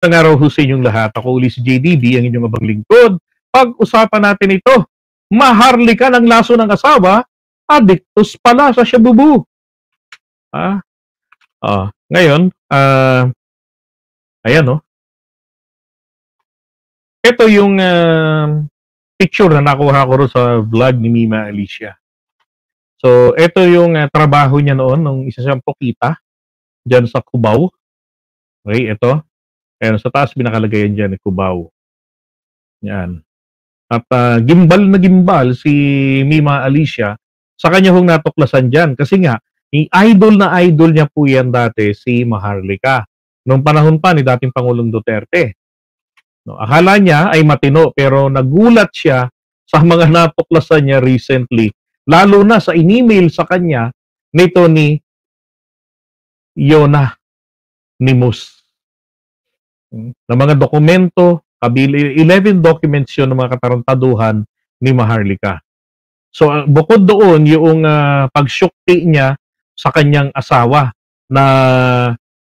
Magandang araw ho sa inyong lahat. Ako uli si JDB, ang inyong abang lingkod. Pag-usapan natin ito, maharlika ng laso ng asawa, adiktos pala sa shabubu. Ngayon, ayan no. Ito yung picture na nakuha ko rin sa vlog ni Mima Alicia. So, ito yung trabaho niya noon, nung isa siyang pokita, dyan sa Cubao. Okay, ito. Ayan, sa taas binakalagayan dyan, Cubao. Yan. At gimbal na gimbal si Mima Alicia sa kanya hong natuklasan dyan. Kasi nga, idol na idol niya po yan dati, si Maharlika. Noong panahon pa ni dating Pangulong Duterte. No, akala niya ay matino, pero nagulat siya sa mga natuklasan niya recently. Lalo na sa in-email sa kanya nito ni Yona Nimus. Na mga dokumento, 11 documents yun ng mga katarantaduhan ni Maharlika. So, bukod doon, yung pagsyukti niya sa kanyang asawa na,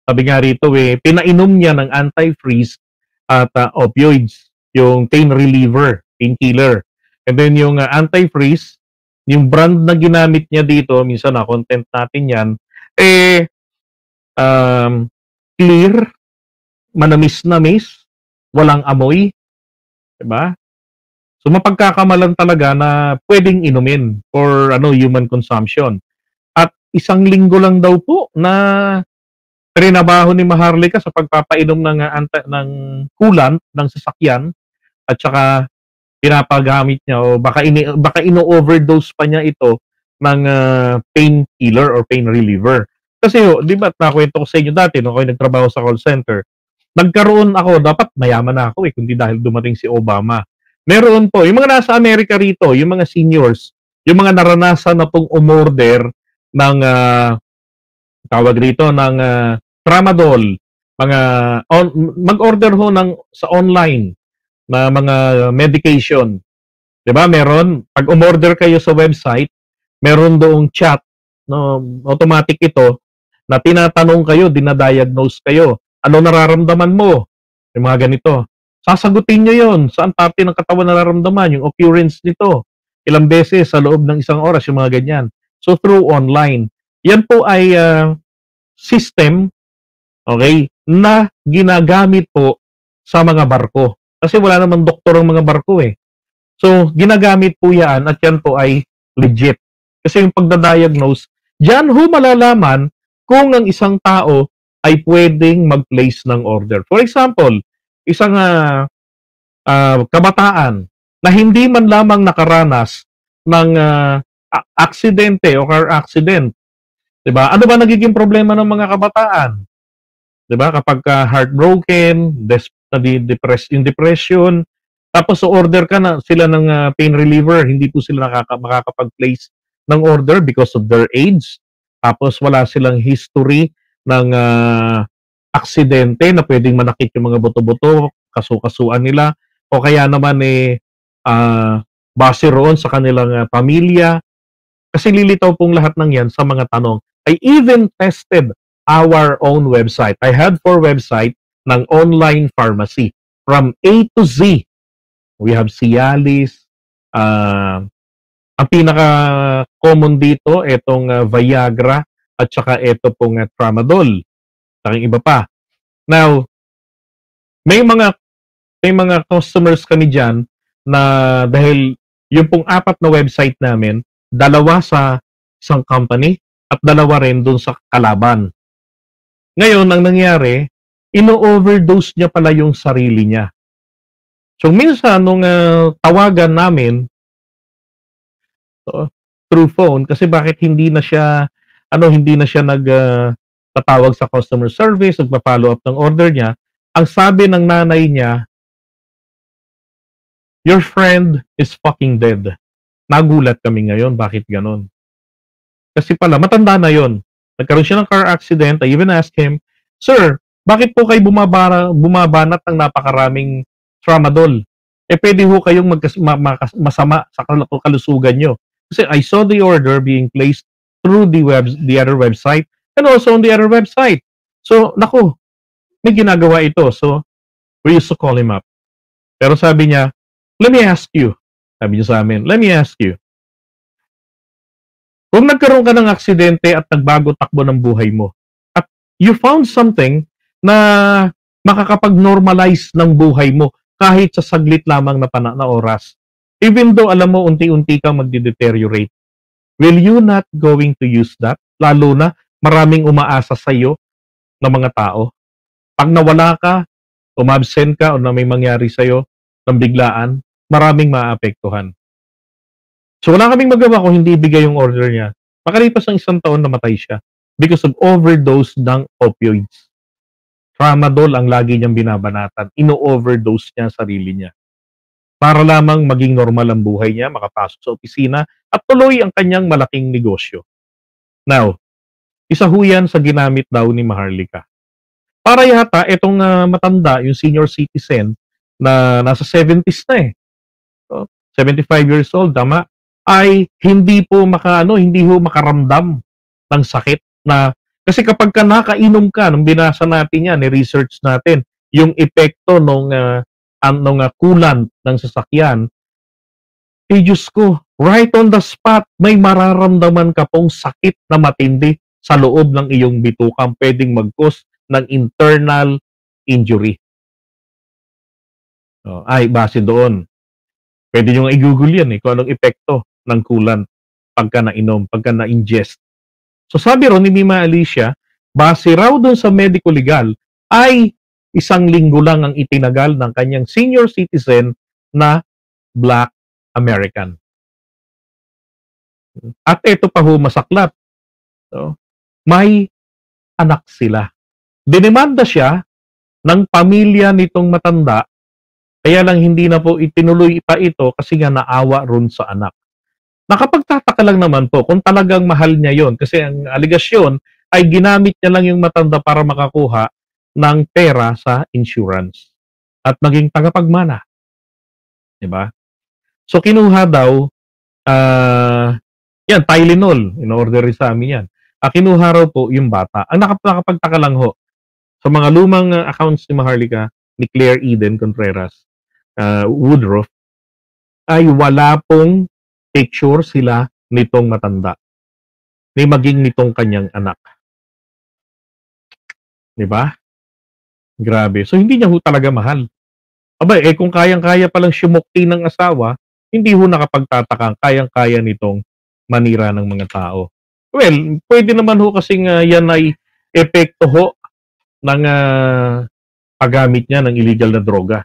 sabi nga rito, pinainom niya ng anti-freeze at opioids, yung pain reliever, painkiller. And then yung anti-freeze, yung brand na ginamit niya dito, minsan na content natin yan, clear, manamis-namis, walang amoy, diba? So mapagkakamalan talaga na pwedeng inumin for human consumption. At 1 linggo lang daw po na trinabaho ni Maharlika sa pagpapainom ng coolant ng sasakyan at saka pinapagamit niya o baka ino-overdose pa niya ito ng painkiller or pain reliever. Kasi di ba nakwento ko sa inyo dati nung ako nagtrabaho sa call center, nagkaroon ako, dapat mayaman na ako kundi dahil dumating si Obama. Meron po, yung mga nasa Amerika rito, yung mga seniors, yung mga naranasan na pong umorder ng, tawag rito, ng tramadol, mag-order ho sa online na mga medication. Diba? Meron, pag umorder kayo sa website, meron doong chat, no, automatic ito, na tinatanong kayo, dinadiagnose kayo. Ano nararamdaman mo? Yung mga ganito. Sasagutin nyo yon. Saan parte ng katawan nararamdaman? Yung occurrence nito. Ilang beses sa loob ng 1 oras, yung mga ganyan. So, through online. Yan po ay system, okay, na ginagamit po sa mga barko. Kasi wala namang doktor ang mga barko So, ginagamit po yan at yan po ay legit. Kasi yung pagdadiagnose, dyan ho malalaman kung ang isang tao ay pwedeng mag-place ng order. For example, isang kabataan na hindi man lamang nakaranas ng aksidente o car accident. Diba? Ano ba nagiging problema ng mga kabataan? Diba? Kapag heartbroken, in depression, tapos order ka na sila ng pain reliever, hindi po sila makakapag-place ng order because of their age. Tapos wala silang history ng aksidente na pwedeng manakit yung mga buto-buto, kasu-kasuan nila, o kaya naman base roon sa kanilang pamilya. Kasi lilitaw pong lahat ng yan sa mga tanong. I even tested our own website. I had 4 website ng online pharmacy. From A to Z. We have Cialis. Ang pinaka-common dito, itong Viagra, at saka ito pong tramadol. Saking iba pa. Now, may mga customers kami dyan na dahil yung pong 4 na website namin, 2 sa isang company at 2 rin dun sa kalaban. Ngayon, ang nangyari, ino-overdose niya pala yung sarili niya. So, minsan, nung tawagan namin, through phone, kasi bakit hindi na siya nagtatawag sa customer service, nagpa-follow up ng order niya, ang sabi ng nanay niya, your friend is fucking dead. Nagulat kami ngayon, bakit ganon? Kasi pala, matanda na yon. Nagkaroon siya ng car accident. I even asked him, sir, bakit po kayo bumabanat ng napakaraming tramadol? Pwede ho kayong masama sa kalusugan nyo. Kasi I saw the order being placed through the other website and also on the other website. So, naku, may ginagawa ito. So, We used to call him up. Pero sabi niya, let me ask you. Sabi niya sa amin, let me ask you. Kung nagkaroon ka ng aksidente at nagbago takbo ng buhay mo, at you found something na makakapag-normalize ng buhay mo kahit sa saglit lamang na oras, even though alam mo unti-unti kang magde-deteriorate, will you not going to use that? Lalo na maraming umaasa sa iyo na mga tao. Pag nawala ka, umabsent ka, o na may mangyari sa iyo ng biglaan, maraming maapektuhan. So wala kaming magawa kung hindi ibigay yung order niya. Makalipas ng 1 taon, namatay siya because of overdose ng opioids. Tramadol ang lagi niyang binabanatan. Ino-overdose niya ang sarili niya. Para lamang maging normal ang buhay niya, makapasok sa opisina, at tuloy ang kanyang malaking negosyo. Now, isa ho yan sa ginamit daw ni Maharlika. Para yata, itong matanda, yung senior citizen, na nasa 70s na eh. So, 75 years old, tama, ay hindi po hindi ho makaramdam ng sakit na, kasi kapag ka nakainom ka, nung binasa natin yan, research natin, yung epekto nung coolant ng sasakyan, Diyos ko, right on the spot, may mararamdaman ka pong sakit na matindi sa loob ng iyong bitukan, pwedeng mag-cause ng internal injury. Ay, base doon. Pwede nyo nga i-google yan kung anong epekto ng coolant pagka nainom, pagka na-ingest. So sabi ron ni Mima Alicia, base raw doon sa medico legal, ay 1 linggo lang ang itinagal ng kanyang senior citizen na Black American. At ito pa ho masaklap. So, may anak sila. Dinemanda siya ng pamilya nitong matanda, kaya lang hindi na po itinuloy pa ito kasi nga naawa ron sa anak. Nakapagtataka lang naman po kung talagang mahal niya yon, kasi ang aligasyon ay ginamit niya lang yung matanda para makakuha ng pera sa insurance at maging tagapagmana. Diba? So kinuha daw, yan, Tylenol, in-order sa amin yan. Kinuha raw po yung bata. Ang nakapagtaka lang ho, sa mga lumang accounts ni Maharlika, ni Claire Eden Contreras, Woodruff, ay wala pong picture sila nitong matanda, ni maging nitong kanyang anak. Diba? Grabe. So, hindi niya ho talaga mahal. Abay, kung kayang-kaya palang sumukti ng asawa, hindi ho nakapagtataka, kayang-kaya nitong manira ng mga tao. Well, pwede naman ho kasing yan ay epekto ho ng paggamit niya ng illegal na droga.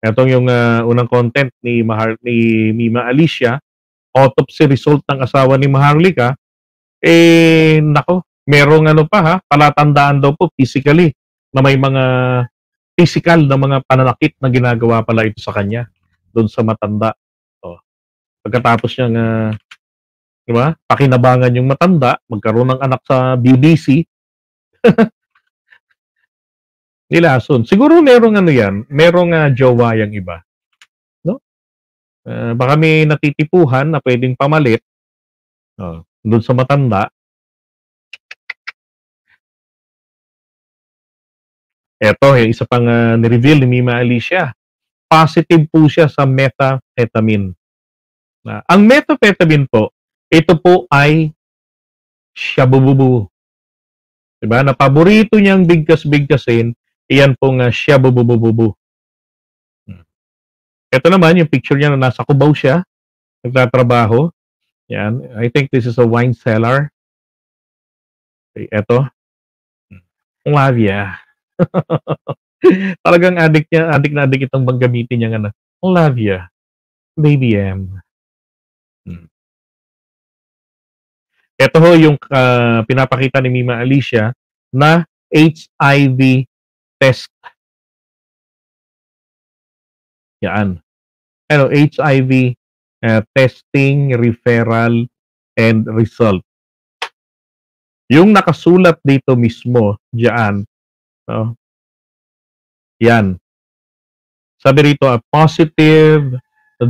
Itong yung unang content ni Mima Alicia, autopsy result ng asawa ni Maharlika, nako, merong palatandaan daw po physically na may mga physical na mga pananakit na ginagawa pala ito sa kanya doon sa matanda. Pagkatapos niyang diba, pakinabangan yung matanda, magkaroon ng anak sa BBC, nilason. Siguro merong merong jowa yung iba. No? Baka may natitipuhan na pwedeng pamalit doon sa matanda. Eto, isa pang ni-reveal ni Mima Alicia. Positive po siya sa methamphetamine. Ang methamphetamine po, ito po ay shabu-bubu. Diba? Na paborito niyang bigkas-bigkasin, iyan pong shabu-bubu. Ito naman, yung picture niya na nasa Cubao siya, nagtatrabaho. Yan. I think this is a wine cellar. Okay, ito. Lavia. Talagang addict na addict itong bang gamitin niya Lavia. Baby M. Ito ho yung pinapakita ni Mima Alicia na HIV test. Yan. HIV testing, referral, and result. Yung nakasulat dito mismo, diyan, yan. Sabi rito, a positive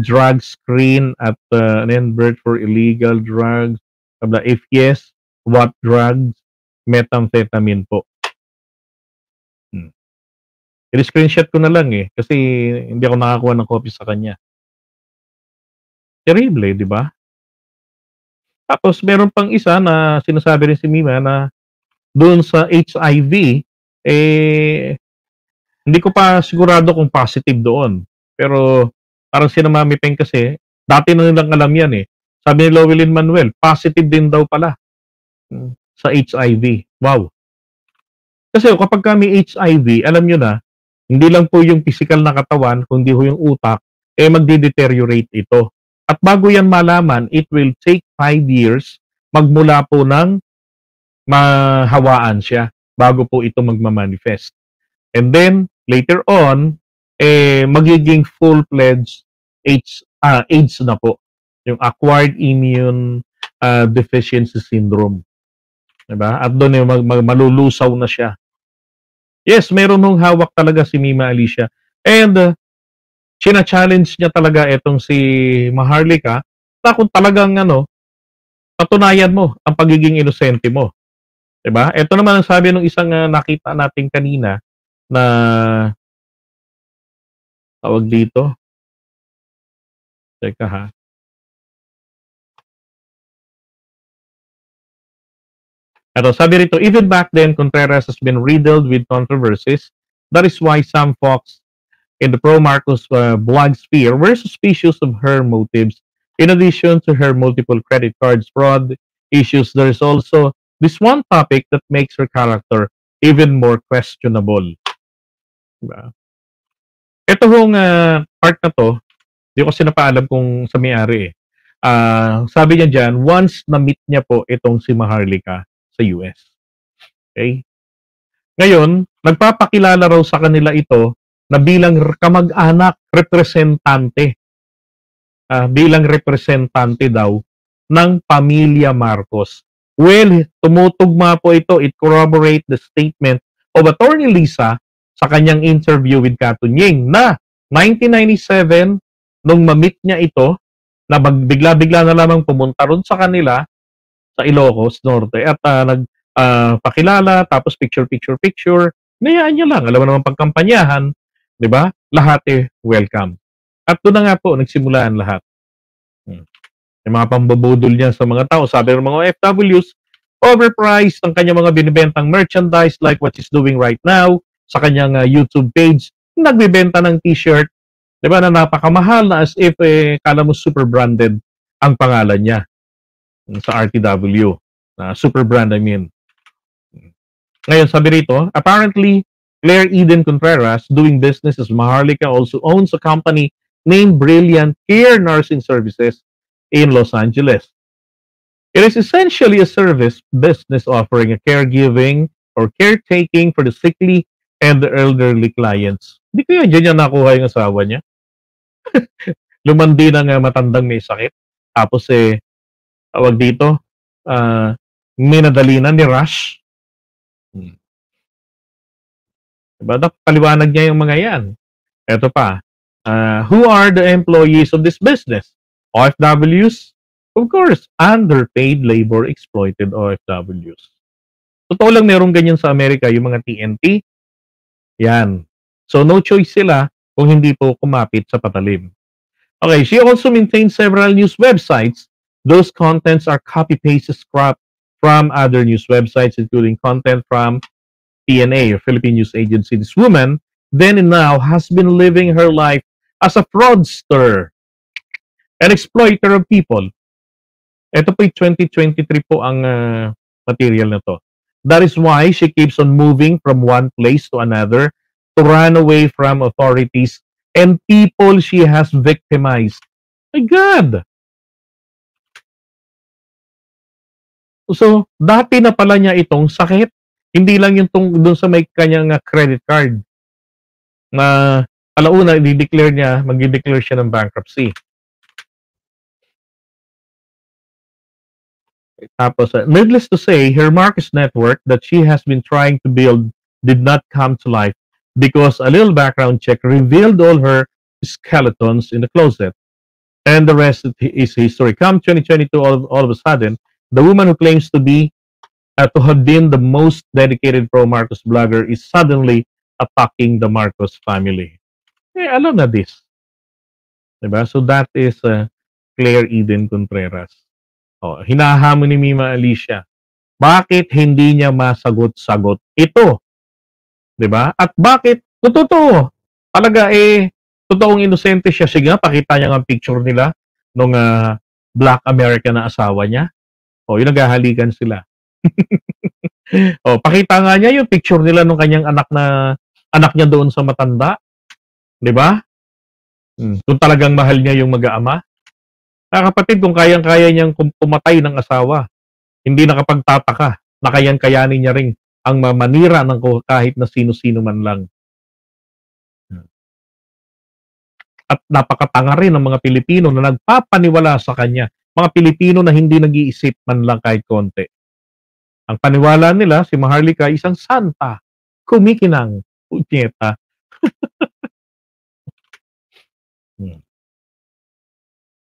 drug screen at birth for illegal drugs. If yes, what drugs? Methamphetamine po. I-screenshot ko na lang eh, kasi hindi ako nakakuha ng copy sa kanya. Terrible, di ba? Tapos meron pang isa na sinasabi rin si Mima na doon sa HIV, eh, hindi ko pa sigurado kung positive doon. Pero parang si Mami Peng kasi, dati na nilang alam yan eh. Sabi ni Lowelyn Manuel, positive din daw pala sa HIV. Wow. Kasi kapag kami HIV, alam nyo na, hindi lang po yung physical na katawan, kundi ho yung utak, eh magde-deteriorate ito. At bago yan malaman, it will take 5 years magmula po ng mahawaan siya bago po ito magmamanifest. And then, later on, eh, magiging full-fledged AIDS na po. Yung acquired immune deficiency syndrome. Diba? At doon eh, malulusaw na siya. Yes, meron nung hawak talaga si Mima Alicia. And china-challenge niya talaga itong si Maharlika na kung talagang patunayan mo ang pagiging inosente mo. Diba? Ito naman ang sabi ng isang nakita natin kanina na tawag dito. Teka ha. Ito, sabi rito, even back then, Contreras has been riddled with controversies. That is why some folks in the pro-Marcos blog sphere were suspicious of her motives. In addition to her multiple credit cards fraud issues, there is also this one topic that makes her character even more questionable. Diba? Ito hong part na to, hindi ko kasi napaalam kung sa may-ari eh. Sabi niya dyan, once na-meet niya po itong si Maharlika sa US. Okay? Ngayon, nagpapakilala raw sa kanila ito na bilang kamag-anak, representante. Bilang representante daw ng pamilya Marcos. Well, tumutugma po ito. It corroborates the statement of Attorney Lisa sa kanyang interview with Katunying na 1997, nung ma-meet niya ito, na bigla-bigla na lamang pumunta ron sa kanila sa Ilocos Norte at nagpakilala, tapos picture. Nayaan niya lang. Alam mo naman pagkampanyahan, di ba? Lahat eh, welcome. At doon na nga po, nagsimulaan lahat. Yung mga pambabudol niya sa mga tao. Sabi ng mga FWs, overpriced ang kanyang mga binibentang merchandise like what she's doing right now sa kanyang YouTube page. Nagbibenta ng t-shirt, di ba, na napakamahal na as if kala mo super branded ang pangalan niya sa RTW. Super brand, I mean. Ngayon, sabi rito, apparently, Claire Eden Contreras, doing business as Maharlika, also owns a company named Brilliant Care Nursing Services in Los Angeles. It is essentially a service business offering a caregiving or caretaking for the sickly and the elderly clients. Hindi kaya dyan niya nakuha yung asawa niya? Lumandi ng matandang may sakit. Tapos tawag dito, minadali na ni Rush. Diba? Paliwanag niya yung mga yan. Ito pa, who are the employees of this business? OFWs? Of course, underpaid labor exploited OFWs. Totoo lang meron ganyan sa Amerika, yung mga TNT. Yan. So no choice sila kung hindi po kumapit sa patalim. Okay, she also maintains several news websites. Those contents are copy-paste scrapped from other news websites, including content from PNA, or Philippine News Agency. This woman then and now has been living her life as a fraudster, an exploiter of people. Ito po 2023 po ang material na to. That is why she keeps on moving from one place to another to run away from authorities and people she has victimized. My God! So, dati na pala niya itong sakit. Hindi lang yung doon sa may kanyang credit card na alauna, i-declare niya, mag-declare siya ng bankruptcy. Tapos, needless to say, her Marcos network that she has been trying to build did not come to life because a little background check revealed all her skeletons in the closet. And the rest is history. Come 2022, all of a sudden, the woman who claims to have been the most dedicated pro-Marcos blogger is suddenly attacking the Marcos family. Alam na this. Diba? So that is Claire Eden Contreras. Hinahamon ni Mima Alicia. Bakit hindi niya masagot-sagot ito? 'Di ba? At bakit totoo? Talaga totoong inosente siya. Sige nga, pakita niya ang picture nila nung Black American na asawa niya. Yung naghahalikan sila. Pakita nga niya yung picture nila nung kanyang anak niya doon sa matanda. 'Di ba? Kung talagang mahal niya yung mag-aama. Kapatid, kung kayang-kaya niyang pumatay ng asawa, hindi nakapagtataka na kayang-kayanin niya rin ang manira ng kahit na sino-sino man lang. At napakatanga rin ng mga Pilipino na nagpapaniwala sa kanya. Mga Pilipino na hindi nag-iisip man lang kahit konti. Ang paniwala nila, si Maharlika, isang santa, kumikinang, punyeta.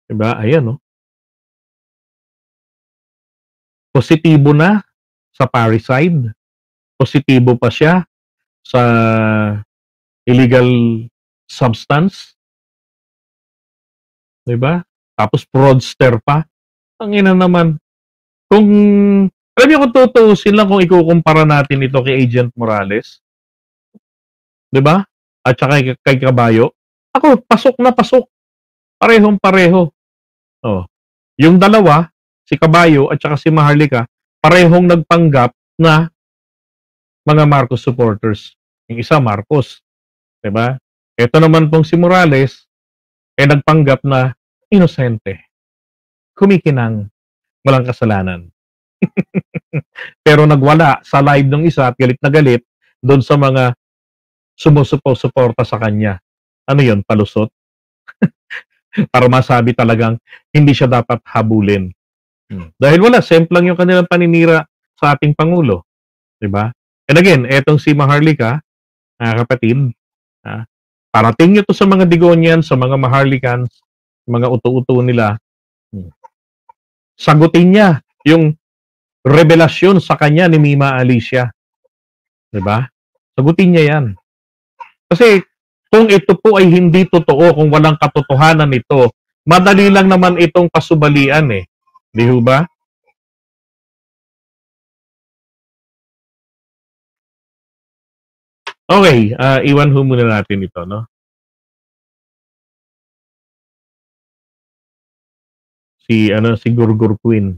Diba? Ayan, positibo na sa parricide. Positibo pa siya sa illegal substance. Diba? Tapos fraudster pa. Ang ina naman. Alam niyo kung tutuusin lang kung ikukumpara natin ito kay Agent Morales. Diba? At saka kay Caballo. Ako, pasok na pasok. Parehong-pareho. Yung dalawa, si Caballo at saka si Maharlika, parehong nagpanggap na mga Marcos supporters. Yung isa, Marcos. Diba? Ito naman pong si Morales, nagpanggap na inosente. Kumikinang, walang kasalanan. Pero nagwala sa live ng isa at galit na galit doon sa mga sumusuporta sa kanya. Ano yun? Palusot? Para masabi talagang hindi siya dapat habulin. Dahil wala, semplang yung kanilang paninira sa ating Pangulo. Diba? And again, etong si Maharlika, kapatid, parating nyo to sa mga Digonian, sa mga Maharlikans, mga uto-uto nila, sagutin niya yung revelasyon sa kanya ni Mima Alicia. Diba? Sagutin niya yan. Kasi kung ito po ay hindi totoo, kung walang katotohanan ito, madali lang naman itong pasubalian Di ba? Okay, iwan ho muna natin ito, no? Si Gurgur Queen.